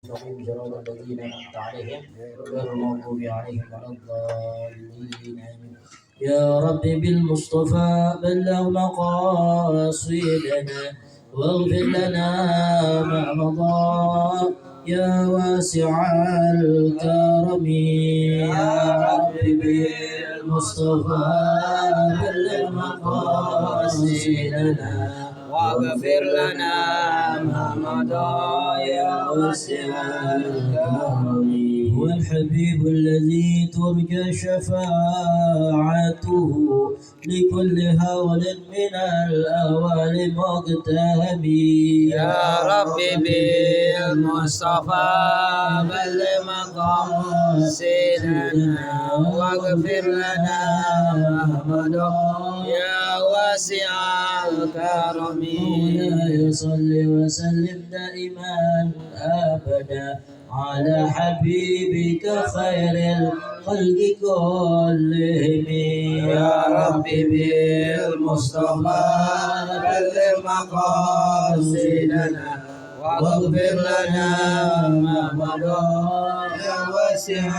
المستقيم صراط الذين أنعمت عليهم غير المغضوب عليهم ولا الضالين آمين. يا رب بالمصطفى بلغ مقاصدنا واغفر لنا ما مضى يا واسع الكرم. يا رب بالمصطفى بلغ مقاصدنا واغفر لنا ما مضى يا واسع الكرم. هو الحبيب الذي ترجى شفاعته لكل هول من الأهوال مقتهبي. يا رب بالمصطفى بلغ مقاصدنا واغفر لنا ما مضى يا واسع الكرم. مولاي صل وسلم دائما أبدا على حبيبك خير الخلق كلهم. يا رب بالمصطفى بلغ مقاصدنا واغفر لنا ما مضى يا واسع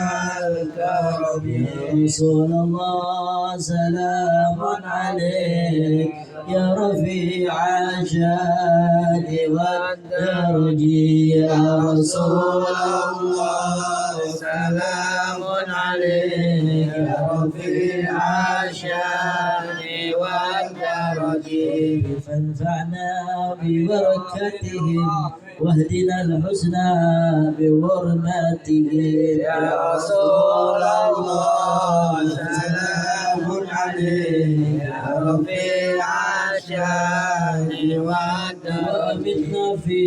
الكرم. يا رسول الله سلام عليك يا رفيع الشان والدرج. يا رسول الله سلام عليك يا رفيع الشان والدرج. فانفعنا ببركتهم واهدنا الحسنى بحرمتهم. يا رسول الله سلام عليك يا رفيع الشان والدرج. ومتنا في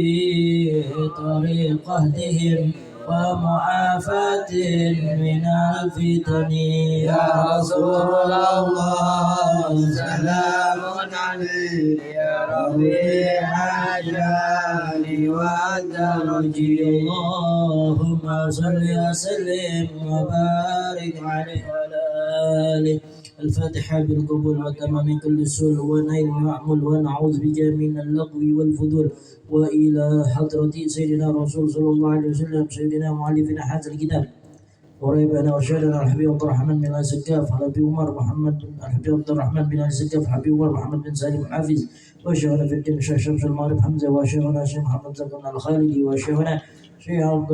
طريقتهم ومعافاة من الفتن. يا رسول الله سلام عليك يا رفيع الشان والدرج. اللهم صل وسلم وبارك عليه وعلى آله. الفاتحة بالقبول وتمام كل سوء ونيل معمول ونعوذ بك من اللغو والفضول. وإلى حضرة سيدنا رسول صلى الله عليه وسلم سيدنا مؤلفنا هذا الكتاب وريبنا وشهدنا الحبيب عبد الرحمن بن السكاف الحبيب عمر محمد الحبيب عبد الرحمن بن السكاف الحبيب عمر محمد بن سالم حافظ وشيخنا في الدين الشيخ شمس المعرف حمزة وشيخنا شيخ محمد زكريا الخالدي وشيخنا شيخ عبد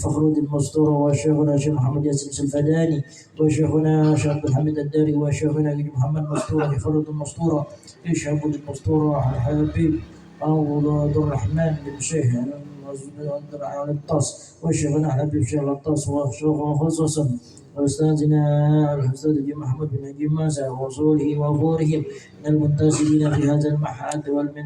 فخر الدين المستور وشيخنا شيخ محمد ياسين الفداني وشيخنا شيخ عبد الحميد الداري وشيخنا محمد مستور حفظ المستورة شيخ عبد المستورة الحبيب عبد الرحمن بن شيخ على الطاس وشيخنا حبيب شيخ الطاس وشيخنا خصوصا وأستاذنا الأستاذ محمد بن نجيب ماسة وصوله وفورهم من المنتسبين في هذا المعهد ومن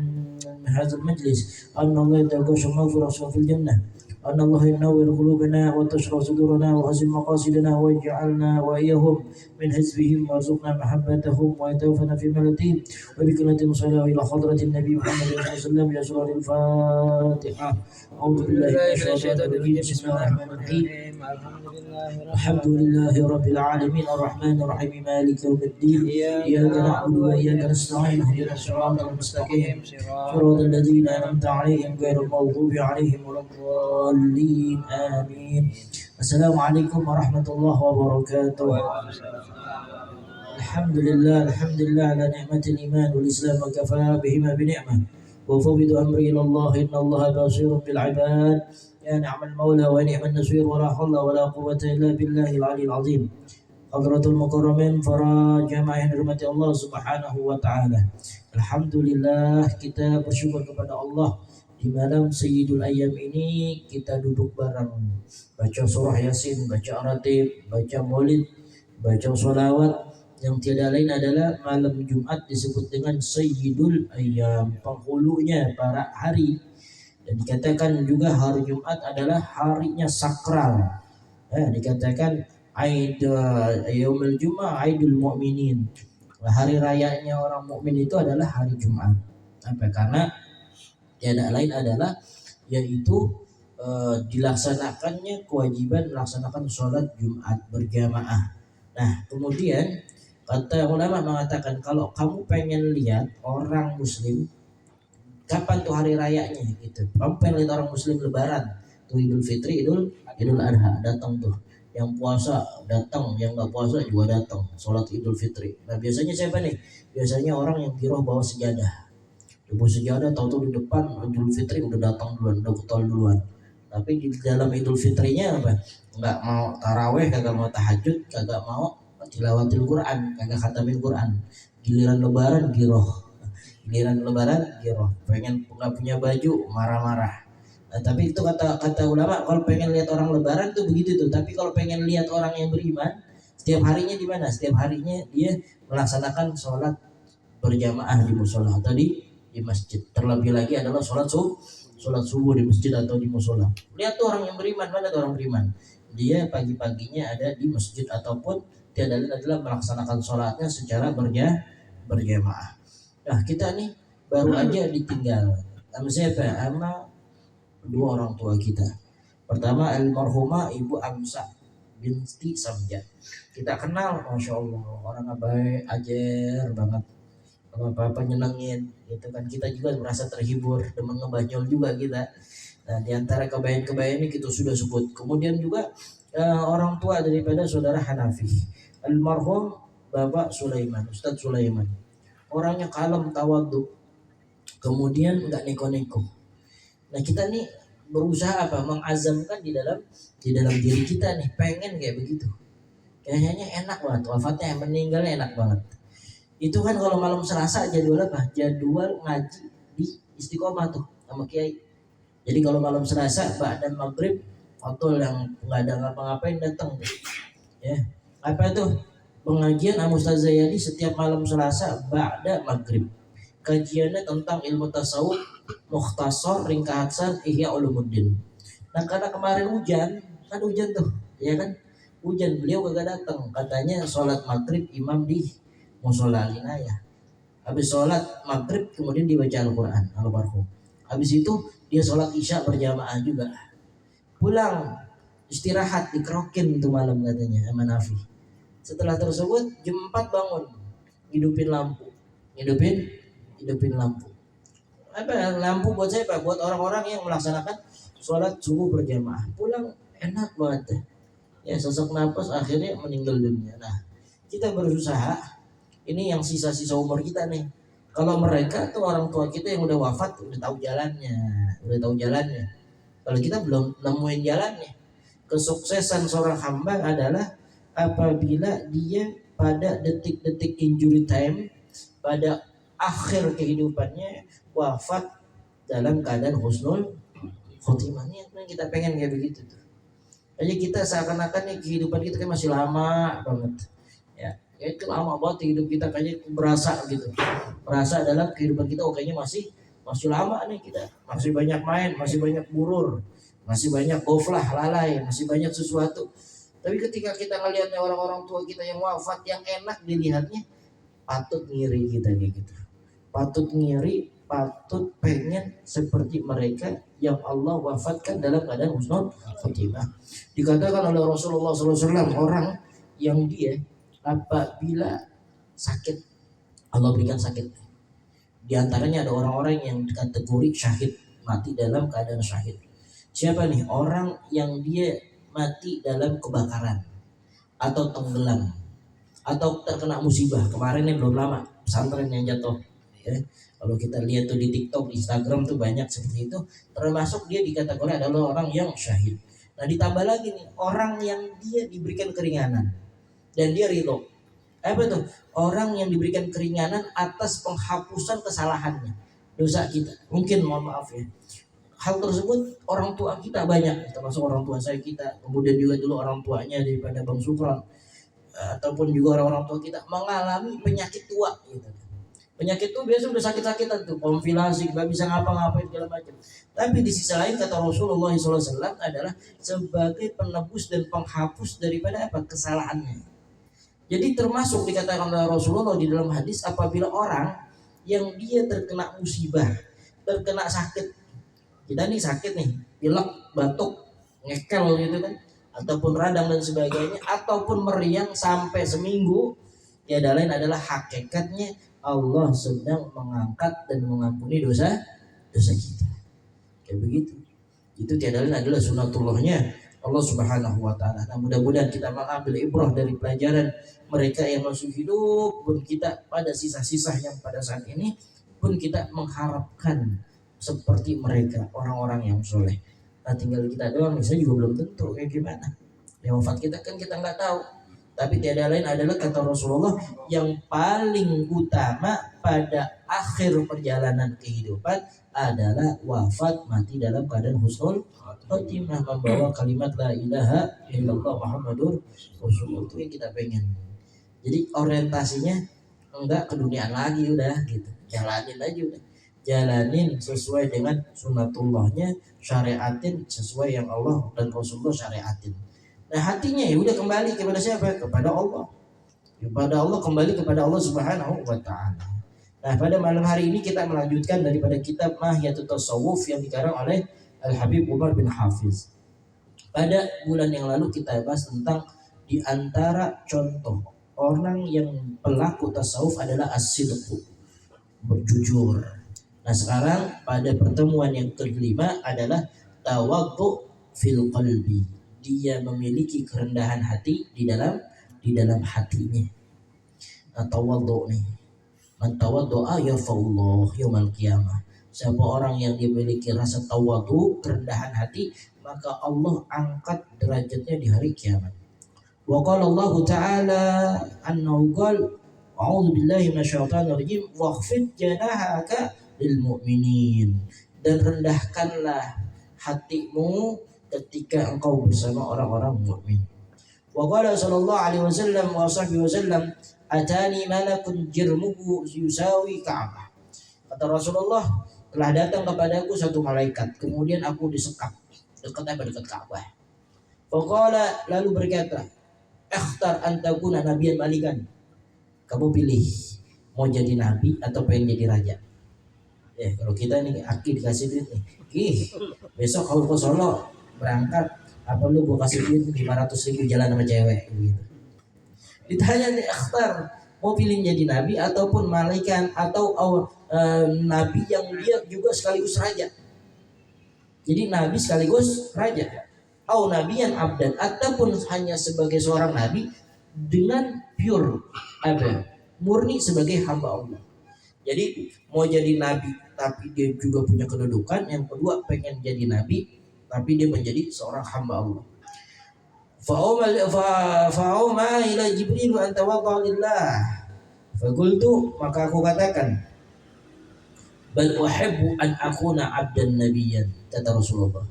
هذا المجلس أن الله يتقاش المغفرة في الجنة. أن الله ينور قلوبنا وتشرح صدورنا وحسن مقاصدنا ويجعلنا وإياهم من حزبهم وارزقنا محبتهم ويتوفنا في ملتهم وبكلمة صلاة إلى حضرة النبي محمد صلى الله عليه وسلم. يسر الفاتحة. أعوذ بالله من الشيطان الرجيم. بسم الله الرحمن الرحيم. الحمد لله رب العالمين الرحمن الرحيم مالك يوم الدين. إياك نعبد وإياك نستعين اهدنا الصراط المستقيم صراط الذين أنعمت عليهم غير المغضوب عليهم ولا الضالين آمين. السلام عليكم ورحمة الله وبركاته. الحمد لله على نعمة الإيمان والإسلام وكفى بهما بنعمة وفوض أمري إلى الله إن الله بصير بالعباد. يا نعم المولى ونعم النصير ولا حول ولا قوة إلا بالله العلي العظيم. Hadratul Mukarramin, para jamaah yang dirahmati Allah Subhanahu wa taala. Alhamdulillah, kita bersyukur kepada Allah di malam Sayyidul Ayyam ini kita duduk bareng baca surah Yasin, baca Aratib, baca Maulid, baca sholawat yang tiada lain adalah malam Jumat disebut dengan Sayyidul Ayyam, penghulunya para hari. Dan dikatakan juga hari Jumat adalah harinya sakral. Dikatakan Yaumul Jum'ah Aidul Mu'minin. Hari rayanya orang mukmin itu adalah hari Jumat. Karena tiada lain adalah yaitu dilaksanakannya kewajiban melaksanakan sholat Jumat berjamaah. Nah, kemudian kata ulama mengatakan kalau kamu pengen lihat orang muslim kapan tuh hari rayanya gitu. Kamu pengen lihat orang muslim lebaran, Tuh Idul Fitri, Idul Adha datang tuh. Yang puasa datang, yang nggak puasa juga datang. Sholat Idul Fitri. Nah biasanya siapa nih? Biasanya orang yang giroh bawa sejadah. Bawa sejadah tahu-tahu di depan Idul Fitri udah datang duluan, udah ketol duluan. Tapi di dalam Idul Fitrinya apa? Nggak mau taraweh, kagak mau tahajud, kagak mau tilawatil Quran, kagak khatamin Quran. Giliran Lebaran giroh, giliran Lebaran giroh, pengen nggak punya baju marah-marah. Nah, tapi itu kata ulama, kalau pengen lihat orang Lebaran tuh begitu tuh. Tapi kalau pengen lihat orang yang beriman, setiap harinya di mana? Setiap harinya dia melaksanakan sholat berjamaah di musola atau di masjid. Terlebih lagi adalah sholat subuh di masjid atau di musola. Lihat tuh orang yang beriman, mana tuh orang beriman? Dia pagi-paginya ada di masjid ataupun dia adalah melaksanakan sholatnya secara berjamaah. Nah kita nih baru aja ditinggal sama siapa? Sama dua orang tua kita. Pertama almarhumah Ibu Amsa binti Samja. Kita kenal, masya Allah, orang baik, ajar banget, apa-apa nyenengin, gitu kan. Kita juga merasa terhibur, demen ngebanyol juga kita. Nah di antara kebayang-kebayang ini kita sudah sebut. Kemudian juga orang tua daripada saudara Hanafi, almarhum Bapak Sulaiman, Ustadz Sulaiman. Orangnya kalem, tawadhu, kemudian nggak neko-neko. Nah kita nih berusaha apa mengazamkan di dalam diri kita nih pengen kayak begitu. Kayaknya enak banget wafatnya, meninggalnya enak banget. Itu kan kalau malam Selasa jadwal apa? Jadwal ngaji di Istiqomah tuh sama Kiai. Jadi kalau malam Selasa ba'dan maghrib atau yang nggak ada ngapa-ngapain datang tuh. Ya. Apa itu? Pengajian Ustaz Zayadi setiap malam Selasa ba'da maghrib. Kajiannya tentang ilmu tasawuf, mukhtasar, ringkasan, Ihya Ulumuddin. Nah karena kemarin hujan, kan hujan tuh, ya kan? Hujan, beliau kagak datang. Katanya sholat maghrib imam di musola Al-Inayah. Habis sholat maghrib kemudian dibaca Al-Quran, almarhum. Habis itu dia sholat isya berjamaah juga. Pulang istirahat dikerokin tuh malam katanya sama Nafi. Setelah tersebut jam 4 bangun, hidupin lampu, hidupin lampu. Apa lampu buat siapa? Buat orang-orang yang melaksanakan sholat subuh berjamaah. Pulang enak banget. Ya sesak nafas akhirnya meninggal dunia. Nah kita berusaha, ini yang sisa-sisa umur kita nih. Kalau mereka tuh orang tua kita yang udah wafat udah tahu jalannya. Kalau kita belum nemuin jalannya. Kesuksesan seorang hamba adalah apabila dia pada detik-detik injury time, pada akhir kehidupannya wafat dalam keadaan husnul khotimah. Yang kita pengen kayak begitu tuh. Jadi kita seakan-akan nih kehidupan kita kan masih lama banget. Ya itu lama banget hidup kita, kayaknya berasa gitu. Berasa dalam kehidupan kita kayaknya masih lama nih kita. Masih banyak main, masih banyak burur, masih banyak goflah, lalai, masih banyak sesuatu. Tapi ketika kita ngelihatnya orang-orang tua kita yang wafat yang enak dilihatnya, patut ngiri kita kayak gitu. Patut ngiri, patut pengen seperti mereka yang Allah wafatkan dalam keadaan husnul khotimah. Dikatakan oleh Rasulullah SAW, orang yang dia apabila sakit, Allah berikan sakit. Di antaranya ada orang-orang yang kategori syahid, mati dalam keadaan syahid. Siapa nih? Orang yang dia mati dalam kebakaran atau tenggelam atau terkena musibah. Kemarin yang belum lama pesantren yang jatuh, ya. Kalau kita lihat tuh di TikTok, di Instagram tuh banyak seperti itu. Termasuk dia dikategori adalah orang yang syahid. Nah ditambah lagi nih orang yang dia diberikan keringanan dan dia ridho. Apa tuh? Orang yang diberikan keringanan atas penghapusan kesalahannya, dosa kita. Mungkin mohon maaf ya. Hal tersebut orang tua kita banyak, termasuk orang tua saya kita, kemudian juga dulu orang tuanya daripada Bang Supran, ataupun juga orang-orang tua kita mengalami penyakit tua gitu. Penyakit itu biasa udah sakit-sakitan tuh, konfilasi, nggak bisa ngapa-ngapain segala macam. Tapi di sisi lain kata Rasulullah SAW adalah sebagai penebus dan penghapus daripada apa kesalahannya. Jadi termasuk dikatakan oleh Rasulullah di dalam hadis, apabila orang yang dia terkena musibah, terkena sakit, kita nih sakit nih, pilek, batuk, ngekel gitu kan, ataupun radang dan sebagainya, ataupun meriang sampai seminggu, tiada lain adalah hakikatnya Allah sedang mengangkat dan mengampuni dosa kita. Kayak begitu. Itu tiada lain adalah sunatullahnya Allah Subhanahu wa taala. Nah, mudah-mudahan kita mengambil ibrah dari pelajaran mereka yang masuk hidup pun kita pada sisa-sisa yang pada saat ini pun kita mengharapkan seperti mereka orang-orang yang soleh. Nah, tinggal kita doang, misalnya juga belum tentu kayak gimana. Ya wafat kita kan kita nggak tahu. Tapi tiada lain adalah kata Rasulullah yang paling utama pada akhir perjalanan kehidupan adalah wafat mati dalam keadaan husnul khotimah, membawa kalimat la ilaha illallah Muhammadur Rasulullah. Itu yang kita pengen. Jadi orientasinya enggak ke duniaan lagi udah gitu. Jalanin aja udah. Jalanin sesuai dengan sunatullahnya, syariatin sesuai yang Allah dan Rasulullah syariatin. Nah, hatinya ya udah kembali kepada siapa? Kepada Allah. Kepada Allah, kembali kepada Allah Subhanahu wa taala. Nah, pada malam hari ini kita melanjutkan daripada kitab Mahiyatut Tasawuf yang dikarang oleh Al-Habib Umar bin Hafiz. Pada bulan yang lalu kita bahas tentang di antara contoh orang yang pelaku tasawuf adalah as-sidqu, berjujur. Nah, sekarang pada pertemuan yang kelima adalah tawaddu fil qalbi. Dia memiliki kerendahan hati di dalam hatinya. Nah, tawaddu nih. Man tawaddu'a yarfa'ullah yaumil qiyamah. Siapa orang yang dimiliki rasa tawadhu, kerendahan hati, maka Allah angkat derajatnya di hari kiamat. Wa qala Allah Ta'ala annahu qala a'udzu billahi minasyaitonir rajim wakhfid janahaka lil mu'minin. Dan rendahkanlah hatimu ketika engkau bersama orang-orang mukmin. Wa qala sallallahu alaihi wasallam wa sahbihi wasallam atani malakun jirmuhu yusawi Ka'bah. Kata Rasulullah, telah datang kepadaku satu malaikat, kemudian aku disekap dekat Ka'bah. Faqala, lalu berkata, ikhtar an takuna nabiyyan malikan. Kamu pilih mau jadi nabi atau pengen jadi raja. Kalau kita nih aki dikasih duit nih, besok kalau ke Solo berangkat, apa lu gua kasih duit 500.000 jalan sama cewek gitu. Ditanya nih, ikhtar mau pilih jadi nabi ataupun malaikat atau nabi yang dia juga sekaligus raja. Jadi nabi sekaligus raja. Au nabiyan abdan, ataupun hanya sebagai seorang nabi dengan pure murni sebagai hamba Allah. Jadi mau jadi nabi tapi dia juga punya kedudukan. Yang kedua pengen jadi nabi tapi dia menjadi seorang hamba Allah. Fa'uma ila Jibril an tawadda lillah. Faqultu, maka aku katakan, bal uhibbu an akuna abdan nabiyyan, kata Rasulullah.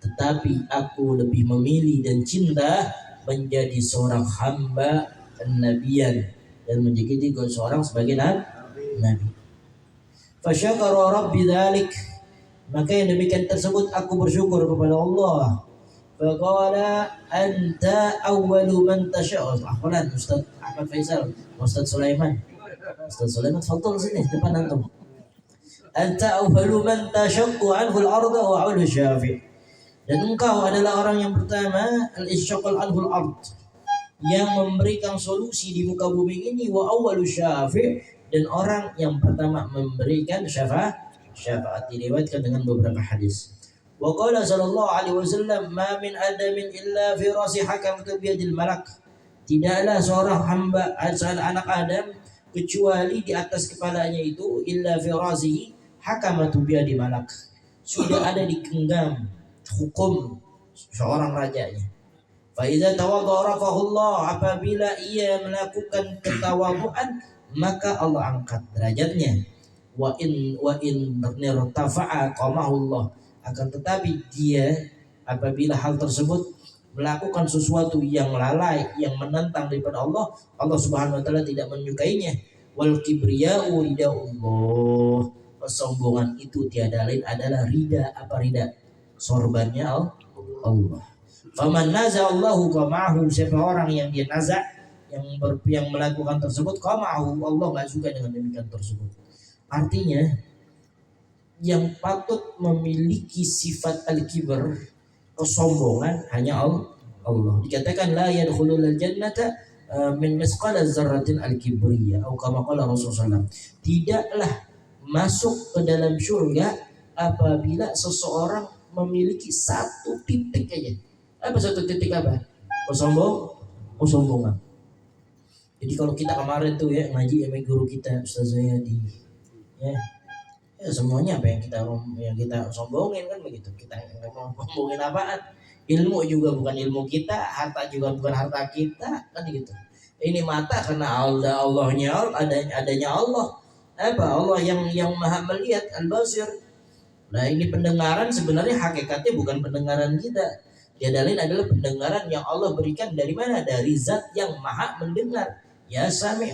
Tetapi aku lebih memilih dan cinta menjadi seorang hamba nabiyan dan menjadi seorang sebagai nabi. Fasyakara rabbi dzalik, maka yang demikian tersebut aku bersyukur kepada Allah. Faqala anta awwalu man tasha'u. Ahlan Ustaz Ahmad Faisal, Ustaz Sulaiman. Ustaz Sulaiman fadhil sini depan antum. Anta awwalu man tashaqqu anhu al-ardh wa 'ulu syafi'. Dan engkau adalah orang yang pertama al-isyaqqal anhu al-ard, yang memberikan solusi di muka bumi ini, wa awwalu syafi', dan orang yang pertama memberikan syafaat diriwayatkan dengan beberapa hadis. Wa qala sallallahu alaihi wasallam ma min adamin illa fi rasi hakamatu biyadil malak. Tidaklah seorang hamba anak Adam kecuali di atas kepalanya itu illa fi rasihi hakamatu biyadil malak, sudah ada di genggam hukum seorang rajanya. Fa idza tawadda rafa'ullah, apabila ia melakukan ketawaduan maka Allah angkat derajatnya. Wa in irtafa'a qamahullah, akan tetapi dia apabila hal tersebut melakukan sesuatu yang lalai, yang menentang daripada Allah, Allah Subhanahu wa taala tidak menyukainya. Wal kibriya'u rida'ullah, kesombongan itu tiada lain adalah ridha, apa ridha? Sorbannya Allah. Faman naza'allahu qama'ahu, siapa orang yang dia naza', yang melakukan tersebut, qama'ahu, Allah enggak suka dengan demikian tersebut. Artinya yang patut memiliki sifat al-kibr, kesombongan, hanya Allah. Dikatakan la yadkhulul jannata min misqala dzarratin al-kibriyah, atau kama qala Rasulullah, tidaklah masuk ke dalam surga apabila seseorang memiliki satu titik aja. Apa satu titik apa? Kesombongan. Jadi kalau kita kemarin tuh ya ngaji sama guru kita Ustaz Zayadi, ya, ya semuanya apa yang kita sombongin kan begitu. Kita nggak mau ngomongin apaan. Ilmu juga bukan ilmu kita, harta juga bukan harta kita, kan gitu. Ini mata karena Allahnya adanya Allah. Apa Allah yang maha melihat, al-basir. Nah ini pendengaran sebenarnya hakikatnya bukan pendengaran kita. Tiada lain adalah pendengaran yang Allah berikan dari mana? Dari zat yang maha mendengar. Ya sami'.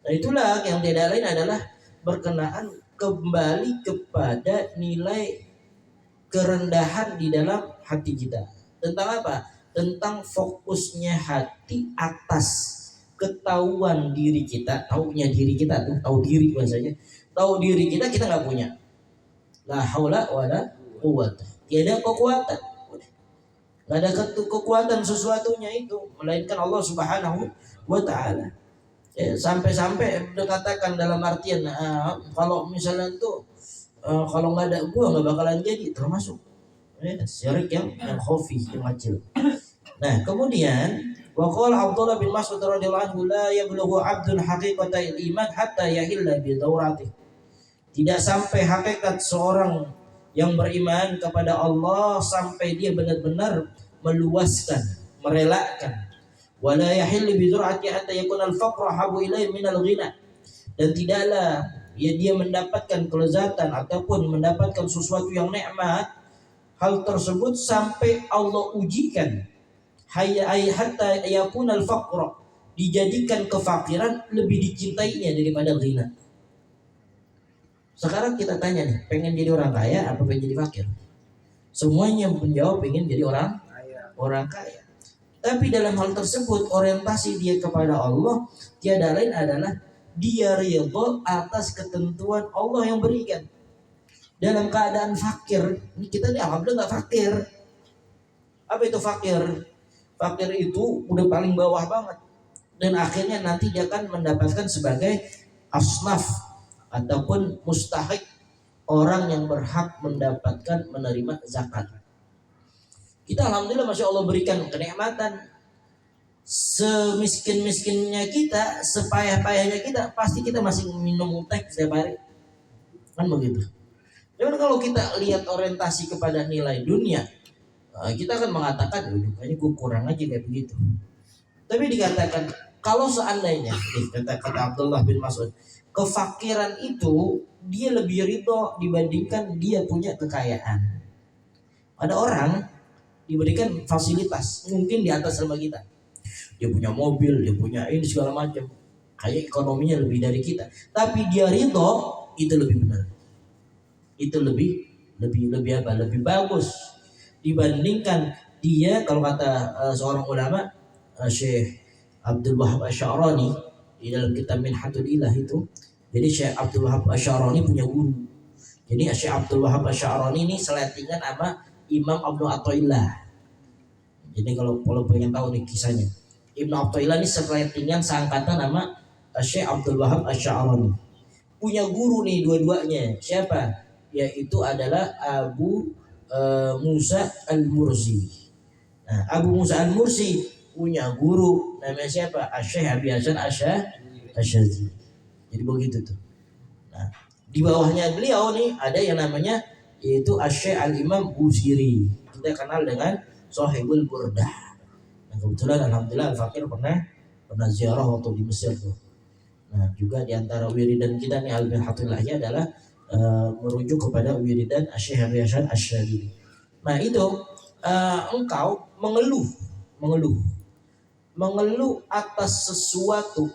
Nah itulah yang tiada lain adalah berkenaan kembali kepada nilai kerendahan di dalam hati kita. Tentang apa? Tentang fokusnya hati atas ketahuan diri kita. Taunya diri kita tuh, tahu diri bahasanya. Tahu diri kita nggak punya. La haula wala quwwata. Tiada kekuatan. Nggak ada kekuatan sesuatunya itu melainkan Allah Subhanahu wa taala. Sampai-sampai dikatakan dalam artian kalau misalnya tuh kalau nggak ada gua nggak bakalan jadi, termasuk syirik yang khafi, yang kecil. Nah kemudian waqala Abdullah bin Mas'ud radhiyallahu anhu la yablughu 'abdun haqiqatal iman hatta yahilla bi dawratih. Tidak sampai hakikat seorang yang beriman kepada Allah sampai dia benar-benar meluaskan, merelakan. Wala yahillu bi dzur'ati hatta yakuna al-faqru habu ilaihi min al-ghina. Dan tidaklah dia mendapatkan kelezatan ataupun mendapatkan sesuatu yang nikmat, hal tersebut sampai Allah ujikan. Hatta yakuna al-faqru, dijadikan kefakiran lebih dicintainya daripada ghina. Sekarang kita tanya nih, pengen jadi orang kaya apa pengen jadi fakir? Semuanya menjawab pengen jadi orang kaya. Tapi dalam hal tersebut orientasi dia kepada Allah tiada lain adalah dia ridha atas ketentuan Allah yang berikan. Dalam keadaan fakir, kita nih alhamdulillah nggak fakir. Apa itu fakir? Fakir itu udah paling bawah banget. Dan akhirnya nanti dia akan mendapatkan sebagai asnaf ataupun mustahik orang yang berhak mendapatkan menerima zakat. Kita alhamdulillah masya Allah berikan kenikmatan. Semiskin-miskinnya kita, sepayah-payahnya kita, pasti kita masih minum teh setiap hari. Kan begitu. Cuman kalau kita lihat orientasi kepada nilai dunia, kita akan mengatakan kayaknya gue kurang aja kayak begitu. Tapi dikatakan kalau seandainya kata Abdullah bin Mas'ud, kefakiran itu dia lebih ridho dibandingkan dia punya kekayaan. Ada orang diberikan fasilitas mungkin di atas sama kita. Dia punya mobil, dia punya ini segala macam. Kayak ekonominya lebih dari kita. Tapi dia ridho, itu lebih benar. Itu lebih apa? Lebih bagus dibandingkan dia kalau kata seorang ulama Syekh Abdul Wahab Asy'arani di dalam kitab Minhatul Ilah itu. Jadi Syekh Abdul Wahab Asy'arani punya guru. Jadi Syekh Abdul Wahab Asy'arani ini seletingan sama Imam Ibnu Athaillah. Jadi kalau pengen tahu nih kisahnya, Ibnu Athaillah ini seletingan seangkatan sama Syekh Abdul Wahab Asy'arani. Punya guru nih dua-duanya. Siapa? Yaitu adalah Abu Musa Al-Mursi. Nah, Abu Musa Al-Mursi punya guru namanya siapa? Syekh Abi Hasan Asy'adzili. Jadi begitu tuh. Nah, di bawahnya beliau nih ada yang namanya yaitu Syekh Al-Imam Busiri. Kita kenal dengan Shahibul Burdah. Nah, kebetulan alhamdulillah Al-Fakir pernah ziarah waktu di Mesir tuh. Nah, juga di antara wiridan kita nih Al-Bihatulahnya adalah merujuk kepada wiridan Syekh Abi Hasan Asy'adzili. Nah, itu engkau mengeluh atas sesuatu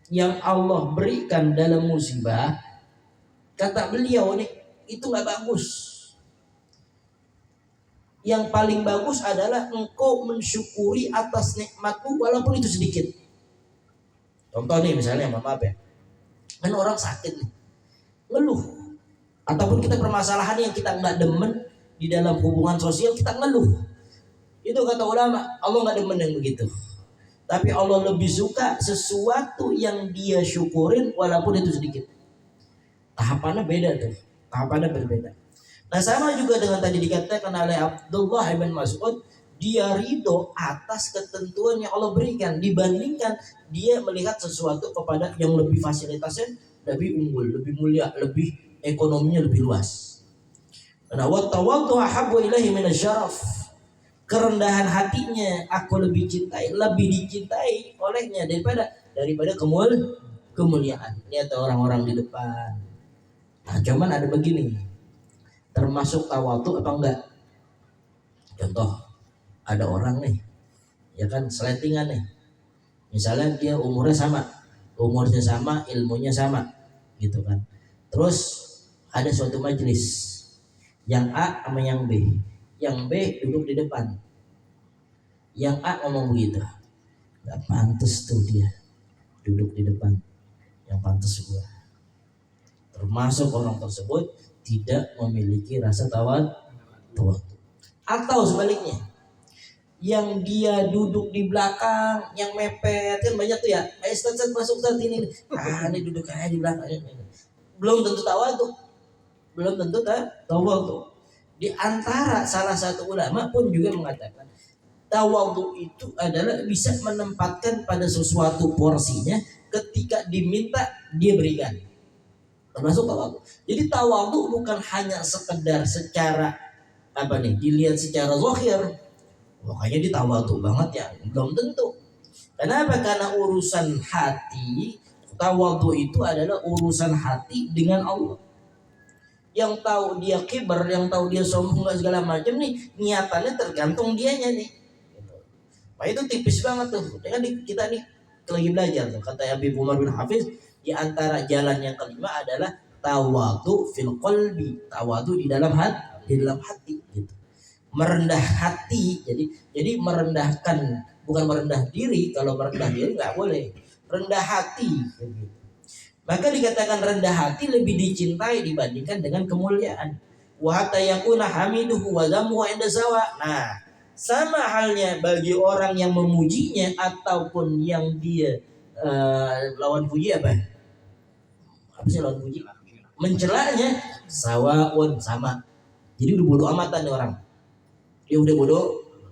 yang Allah berikan dalam musibah, kata beliau nih itu nggak bagus. Yang paling bagus adalah engkau mensyukuri atas nikmatmu walaupun itu sedikit. Contoh nih misalnya maaf ya, kan orang sakit nih, ngeluh, ataupun kita permasalahan yang kita nggak demen di dalam hubungan sosial kita ngeluh. Itu kata ulama Allah nggak demen yang begitu. Tapi Allah lebih suka sesuatu yang dia syukurin walaupun itu sedikit. Tahapannya beda tuh, tahapannya berbeda. Nah sama juga dengan tadi dikatakan oleh Abdullah bin Mas'ud, dia ridho atas ketentuan yang Allah berikan dibandingkan dia melihat sesuatu kepada yang lebih fasilitasnya lebih unggul, lebih mulia, lebih ekonominya lebih luas. Nah, wa tawaddu ahabbu ilaihi minasyaraf. Kerendahan hatinya aku lebih cintai, lebih dicintai olehnya daripada kemuliaan. Lihat orang-orang di depan. Nah, cuman ada begini, termasuk tawadhu apa enggak? Contoh, ada orang nih, ya kan seletingan nih. Misalnya dia umurnya sama, ilmunya sama, gitu kan. Terus ada suatu majelis, yang A sama yang B. Yang B duduk di depan. Yang A ngomong begitu, gak pantas tuh dia duduk di depan, yang pantas gua. Termasuk orang tersebut tidak memiliki rasa tawadhu. Atau sebaliknya, yang dia duduk di belakang, yang mepet, kan banyak tuh ya. Ayo Ustaz masuk Ustaz ini. Ini duduk aja di belakang. Belum tentu tawadhu. Belum tentu tawadhu. Di antara salah satu ulama pun juga mengatakan tawadhu itu adalah bisa menempatkan pada sesuatu porsinya, ketika diminta dia berikan. Termasuk tawadhu. Jadi tawadhu bukan hanya sekedar secara dilihat secara zahir. Makanya ditawadhu banget ya, belum tentu. Kenapa? Karena urusan hati, tawadhu itu adalah urusan hati dengan Allah. Yang tahu dia kibar, yang tahu dia sombong segala macam nih, niatannya tergantung dianya nih. Nah itu tipis banget tuh. Dengan kita nih lagi belajar tuh, kata Habib Umar bin Hafiz, di antara jalan yang kelima adalah tawadhu fil qalbi, tawadhu di dalam hati gitu. Merendah hati, jadi merendahkan, bukan merendah diri. Kalau merendah diri nggak boleh, rendah hati gitu. Maka dikatakan rendah hati lebih dicintai dibandingkan dengan kemuliaan. Wa hatta yakuna hamiduhu wa dhammuhu inda sawa. Nah, sama halnya bagi orang yang memujinya ataupun yang dia lawan puji apa sih lawan puji? Mencelanya sawaun, sama. Jadi udah bodo amatan nih orang. Dia udah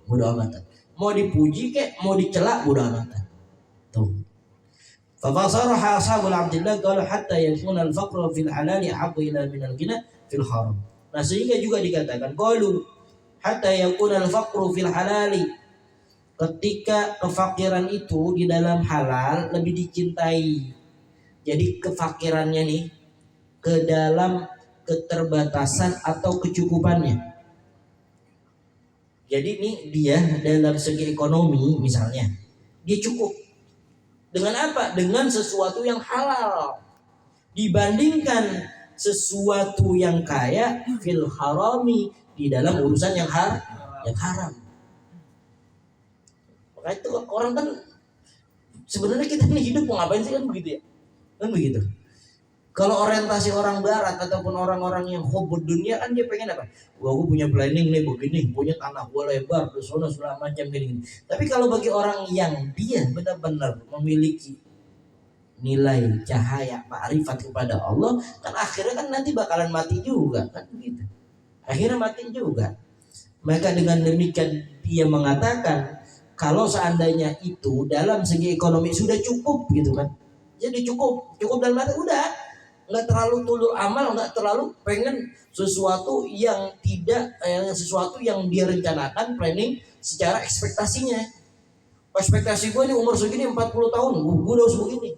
bodo amatan. Mau dipuji kek, mau dicela bodo amatan. Tuh. Fafasaraha ashabul Abdillah qala hatta yakuna al-faqru fil halal ahabbu ila min al-ghina fil haram. Nah, sehingga juga dikatakan qalu hatta yakuna al-faqru fil halali, ketika kefakiran itu di dalam halal lebih dicintai. Jadi kefakirannya nih ke dalam keterbatasan atau kecukupannya. Jadi nih dia dalam segi ekonomi misalnya, dia cukup. Dengan apa? Dengan sesuatu yang halal. Dibandingkan sesuatu yang kaya fil harami, di dalam urusan yang haram. Maka itu orang kan sebenarnya kita ini hidup mau ngapain sih, kan begitu ya? Kan begitu. Kalau orientasi orang barat ataupun orang-orang yang hubud dunia kan dia pengen apa? Wah, gue punya planning nih begini, punya tanah gue lebar, pesona segala macam gini. Tapi kalau bagi orang yang dia benar-benar memiliki nilai cahaya ma'rifat kepada Allah, kan akhirnya kan nanti bakalan mati juga, kan begitu. Akhirnya mati juga. Maka dengan demikian dia mengatakan kalau seandainya itu dalam segi ekonomi sudah cukup gitu kan. Jadi cukup dalam arti udah nggak terlalu tulur amal, nggak terlalu pengen sesuatu yang sesuatu yang dia rencanakan, planning secara ekspektasinya. Ekspektasi gue nih umur segini 40 tahun, gue udah harus begini.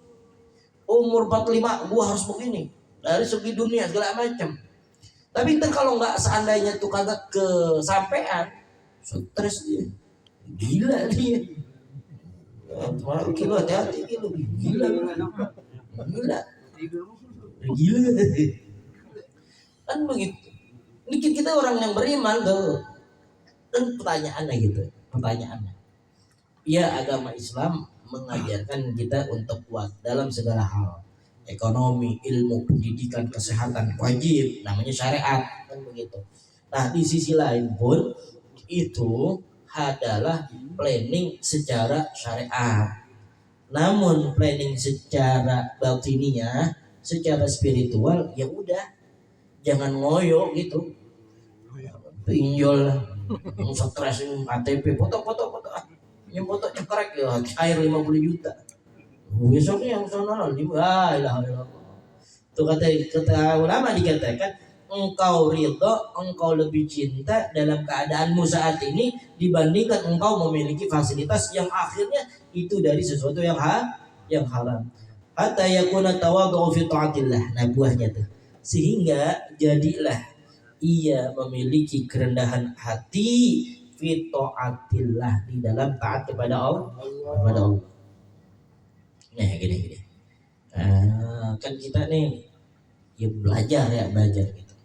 Umur 45 gue harus begini. Dari segi dunia segala macam. Tapi ntar kalau nggak seandainya tuh kagak kesampean, stres dia, gila dia. Kilo hati-hati kilo, gila. Kan begitu. Ini kita orang yang beriman tuh. Dan pertanyaannya. Ya, agama Islam mengajarkan kita untuk kuat dalam segala hal. Ekonomi, ilmu, pendidikan, kesehatan wajib, namanya syariat, kan begitu. Nah, di sisi lain pun itu adalah planning secara syariat. Namun planning secara batiniah, secara spiritual, ya udah jangan ngoyo gitu. pinjol lah, stres KTP, foto, yang foto cekrek ya, cair 50 juta. Besoknya yang sana ilah. Itu kata ulama dikatakan engkau ridho, engkau lebih cinta dalam keadaanmu saat ini dibandingkan engkau memiliki fasilitas yang akhirnya itu dari sesuatu yang haram. Hatta yakuna tawadhu fi taatillah. Nah buahnya tuh. Sehingga jadilah ia memiliki kerendahan hati fi taatillah, di dalam taat kepada Allah. Nah gini. Kan kita nih ya belajar gitu.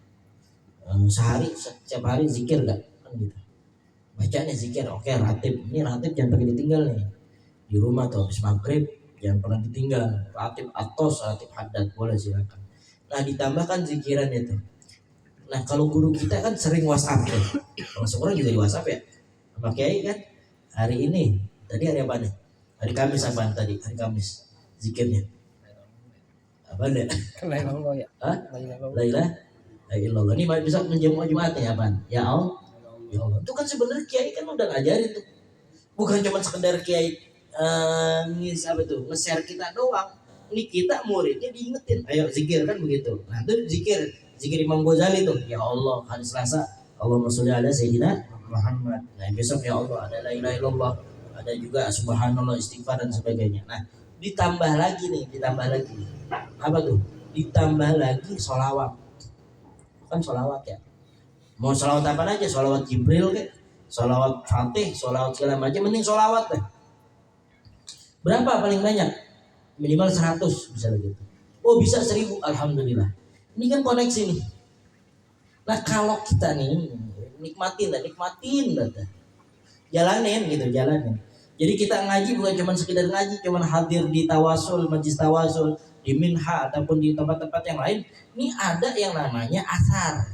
Setiap hari zikir gak? Kan gitu. Bacanya zikir, oke ratib. Ini ratib jangan pergi ditinggal nih. Di rumah tuh habis maghrib jangan pernah ditinggal. Ratib atos, ratib haddad, boleh silakan. Nah ditambahkan zikiran itu. Nah kalau guru kita kan sering WhatsApp ya. Kalau seorang juga di WhatsApp ya. Sama Kiai kan hari ini, tadi hari apa nih? Hari Kamis apaan tadi? Hari Kamis zikirnya apa nih? La ilaha illallah. Ini bisa menjamu Jumatnya apaan? Ya Allah. Itu kan sebenarnya Kiai kan udah ngajarin tuh. Bukan cuma sekedar Kiai nge-share kita doang. Ini kita muridnya diingetin, ayo zikir kan begitu. Nah itu zikir Imam Ghazali tuh, ya Allah hari Selasa Allahumma sholli ala sayyidina Muhammad. Nah besok ya Allah ada la ilaha illallah, ada juga subhanallah, istighfar dan sebagainya. Nah ditambah lagi apa tuh? Ditambah lagi sholawat. Kan sholawat ya, mau sholawat apa aja, sholawat Jibril kan, sholawat Fatih, sholawat segala macam, mending sholawat deh. Berapa paling banyak? Minimal 100 bisa begitu. Oh bisa 1000, alhamdulillah. Ini kan koneksi nih. Nah kalau kita nih nikmatin. Jalanin. Jadi kita ngaji bukan cuma sekedar ngaji, cuma hadir di tawasul, majlis tawasul, di minha ataupun di tempat-tempat yang lain. Ini ada yang namanya asar,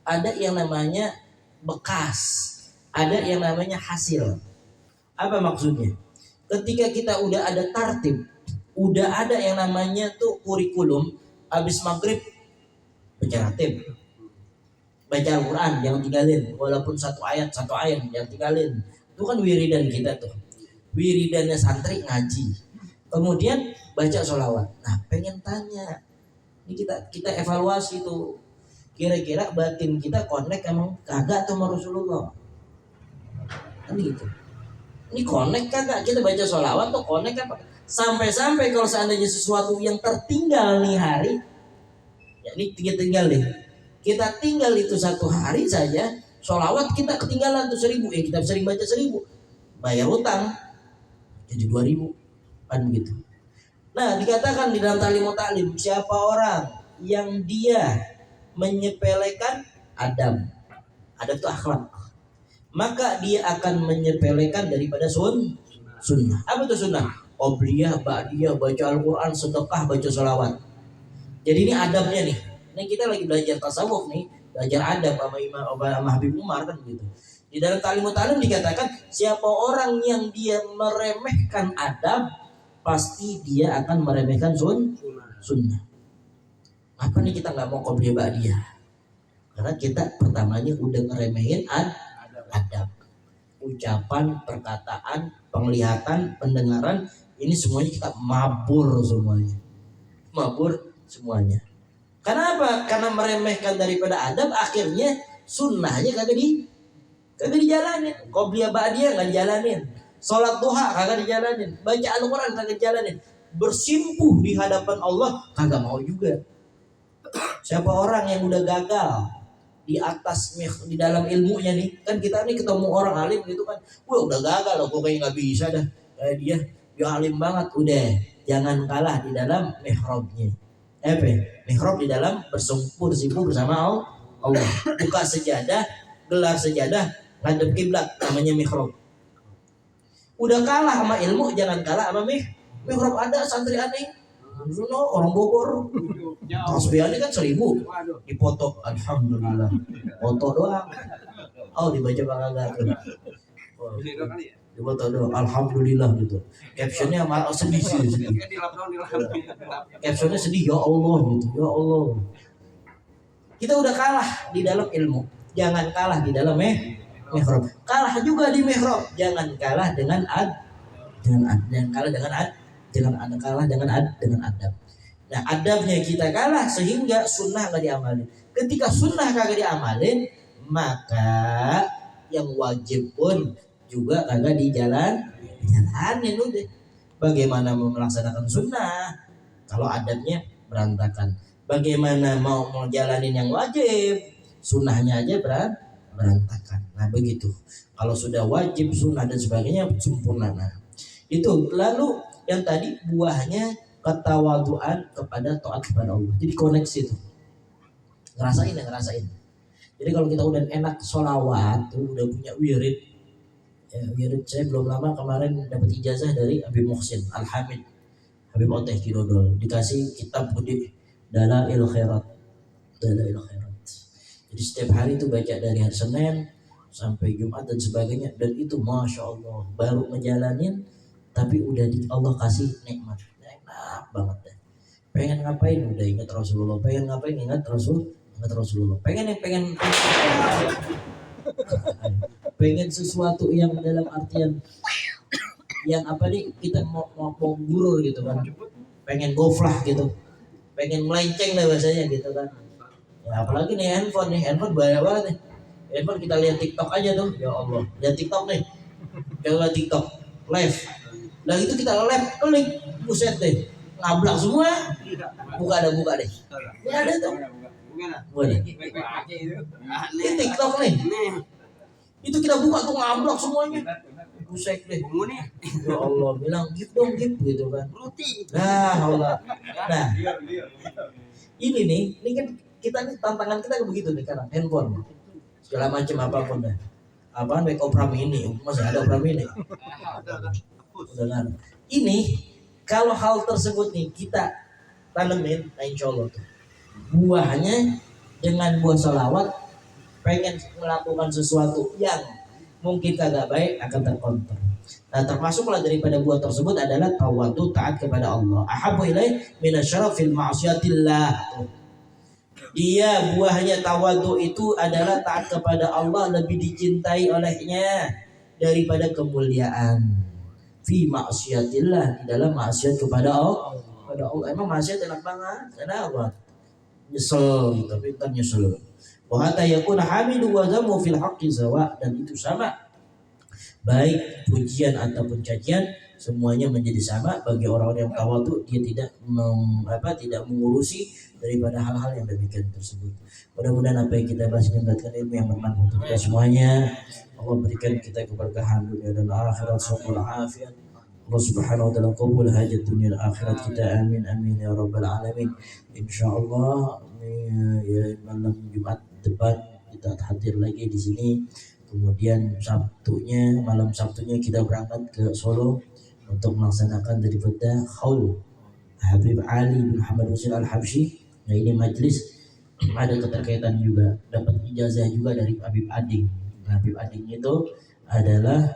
ada yang namanya bekas, ada yang namanya hasil. Apa maksudnya? Ketika kita udah ada tartib, udah ada yang namanya tuh kurikulum, habis maghrib baca ratib, baca Al-Quran jangan tinggalin, walaupun satu ayat jangan tinggalin. Itu kan wiridan kita tuh, wiridannya santri ngaji, kemudian baca sholawat. Nah pengen tanya, ini kita evaluasi tuh, kira-kira batin kita connect emang kagak tuh sama Rasulullah kan gitu. Ini connect kagak, kita baca sholawat tuh connect apa? Sampai kalau seandainya sesuatu yang tertinggal nih hari, ya ini kita tinggal itu 1 hari saja, sholawat kita ketinggalan tuh 1000, kita sering baca 1000, bayar utang jadi 2000 kan begitu. Nah dikatakan di dalam ta'lim, siapa orang yang dia menyepelekan adab itu akhlak, maka dia akan menyepelekan daripada sunnah. Apa itu sunnah? Obliyah, ba'diyah, baca Al-Quran, sedekah, baca sholawat. Jadi ini adabnya nih. Ini kita lagi belajar tasawuf nih, belajar adab sama Habib Umar kan gitu. Di dalam ta'lim dikatakan siapa orang yang dia meremehkan adab, pasti dia akan meremehkan sunnah. Apa nih kita nggak mau qobliyah ba'diyah? Karena kita pertamanya udah ngeremehin adab. Ucapan, perkataan, penglihatan, pendengaran, ini semuanya kita mabur semuanya. Karena apa? Karena meremehkan daripada adab, akhirnya sunnahnya kagak dijalanin. Qobliyah ba'diyah nggak dijalanin. Sholat duha kagak dijalanin. Baca Al-Quran kagak dijalanin. Bersimpuh di hadapan Allah kagak mau juga. Siapa orang yang udah gagal di atas di dalam ilmunya nih, kan kita nih ketemu orang alim gitu kan, wah udah gagal loh, gue kayak nggak bisa dah kayak dia alim banget. Udah jangan kalah di dalam mihrabnya. Mihrab di dalam bersimpuh bersama Allah. Buka sejadah, gelar sejadah, ngadep kiblat, namanya mihrab. Udah kalah sama ilmu, jangan kalah sama mihrab. Ada santri aneh, orang Bogor, tasbihannya kan 1000, dipoto, alhamdulillah, foto doang. Oh dibaca kagak tuh. Foto doang, alhamdulillah gitu. Captionnya malah sedih. Captionnya sedih, ya Allah gitu, ya Allah. Kita udah kalah di dalam ilmu. jangan kalah di dalam mihrab. Kalah juga di mihrab, jangan kalah dengan jangan kalah dengan adab. Nah, adabnya kita kalah sehingga sunnah nggak diamalin. Ketika sunnah kagak diamalin, maka yang wajib pun juga kagak dijalanin udah. Bagaimana mau melaksanakan sunnah kalau adabnya berantakan? Bagaimana mau jalanin yang wajib, sunnahnya aja berantakan. Nah begitu. Kalau sudah wajib, sunnah dan sebagainya sempurna. Nah itu. Lalu yang tadi buahnya ketawaduan kepada taat kepada Allah. Jadi koneksi itu. Ngerasain. Jadi kalau kita udah enak sholawat, tuh udah punya wirid. Ya, wirid saya belum lama kemarin dapat ijazah dari Habib Muhsin Al-Hamid, Habib Oteh di Dodol, dikasih kitab gede Dalail Khairat. Jadi setiap hari itu baca dari hari Senin sampai Jumat dan sebagainya, dan itu masya Allah baru ngejalanin tapi udah Allah kasih nikmat, enak banget deh. Pengen ngapain udah ingat Rasulullah, pengen ngapain ingat Rasulullah, pengen sesuatu yang dalam artian yang apa nih, kita mau gurur gitu kan, pengen goflah gitu, pengen melenceng lah bahasanya gitu kan. Ya, apalagi nih handphone bahaya banget nih. Handphone kita lihat TikTok aja tuh, ya Allah, lihat TikTok nih, coba TikTok live, lah itu kita live klik, buset deh, ngablak semua, buka deh, ini ada tuh, boleh, ini TikTok nih, itu kita buka tuh ngablak semuanya, buset deh, ya Allah, bilang gift dong gitu kan, nah Allah, nah ini kan kita nih, tantangan kita begitu nih karena handphone segala macam apapun dah. Apaan baik Opera Mini, masih ada Opera Mini. Udah kan. Ini kalau hal tersebut nih kita tanemin, nah insya Allah tuh buahnya dengan buah salawat, pengen melakukan sesuatu yang mungkin kagak baik akan terkontrol. Nah termasuklah daripada buah tersebut adalah tawadu, taat kepada Allah. Ahabbu ilaih minasyarafil ma'asyatillah. Dia buahnya tawadu itu adalah taat kepada Allah lebih dicintai olehnya daripada kemuliaan. Fi ma'asyatillah, di dalam maksiat kepada Allah. Emang maksiat enak banget, kenapa? Nyesel, tapi kan nyesel. Wa hatta yakuna hamidu wa zamu fil haqqi sawa, dan itu sama. Baik pujian ataupun cacian semuanya menjadi sama bagi orang-orang yang tawadu. Dia tidak mengurusi daripada hal-hal yang demikian tersebut. Mudah-mudahan apa yang kita bahas mendapatkan ilmu yang bermanfaat untuk kita semuanya. Allah berikan kita keberkahan dunia dan akhirat, shukr afiat. Allah subhanahu wa ta'ala qabul hajat dunia dan akhirat kita, amin amin ya rabbal alamin. Insyaallah ya, malam Jumat depan kita hadir lagi di sini. Kemudian malam Sabtunya kita berangkat ke Solo untuk melaksanakan daripada Haul Habib Ali bin Muhammad Husain Al-Habsyi. Nah ini majelis ada keterkaitan juga, dapat ijazah juga dari Habib Ading. Nah, Habib Ading itu adalah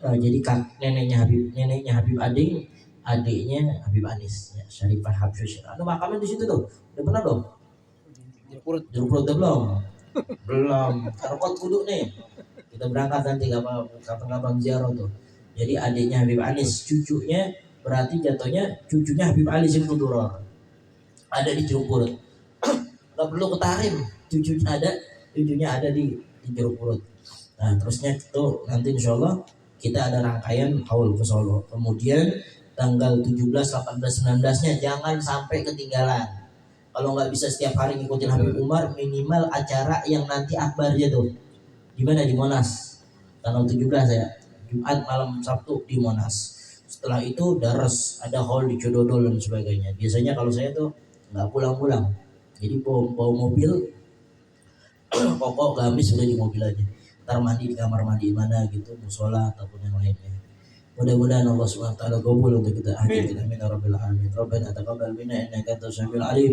jadi neneknya Habib Ading, adiknya Habib Anis, ya, Syarifah Habsyi. Ada makamnya di situ tuh. Udah pernah belum? Jeruk belum? Belum. Karokot kudu nih. Kita berangkat nanti kapan ziarah tuh. Jadi adiknya Habib Anis, cucunya berarti jatuhnya cucunya Habib Ali Simkuduror. Ada di Jeruk Purut. Gak perlu ke Tarim, cucunya ada di Jeruk Purut. Nah terusnya tuh nanti insya Allah kita ada rangkaian haul ke Solo. Kemudian tanggal 17, 18, 19-nya jangan sampai ketinggalan. Kalau nggak bisa setiap hari ngikutin Habib Umar, minimal acara yang nanti akbarnya tuh. Di mana? Di Monas. Tanggal 17 ya. Jumat malam Sabtu di Monas. Setelah itu daras, ada haul di Cododol dan sebagainya. Biasanya kalau saya tuh nggak pulang-pulang. Jadi bawa mobil, pokok gamis sudah di mobil aja. Ntar mandi di kamar mandi mana gitu, musola ataupun yang lainnya. Mudah-mudahan Allah SWT qabul untuk kita. Amin. Amin ya rabbil alamin. Rabbana taqabbal minna innaka antas samiul alim.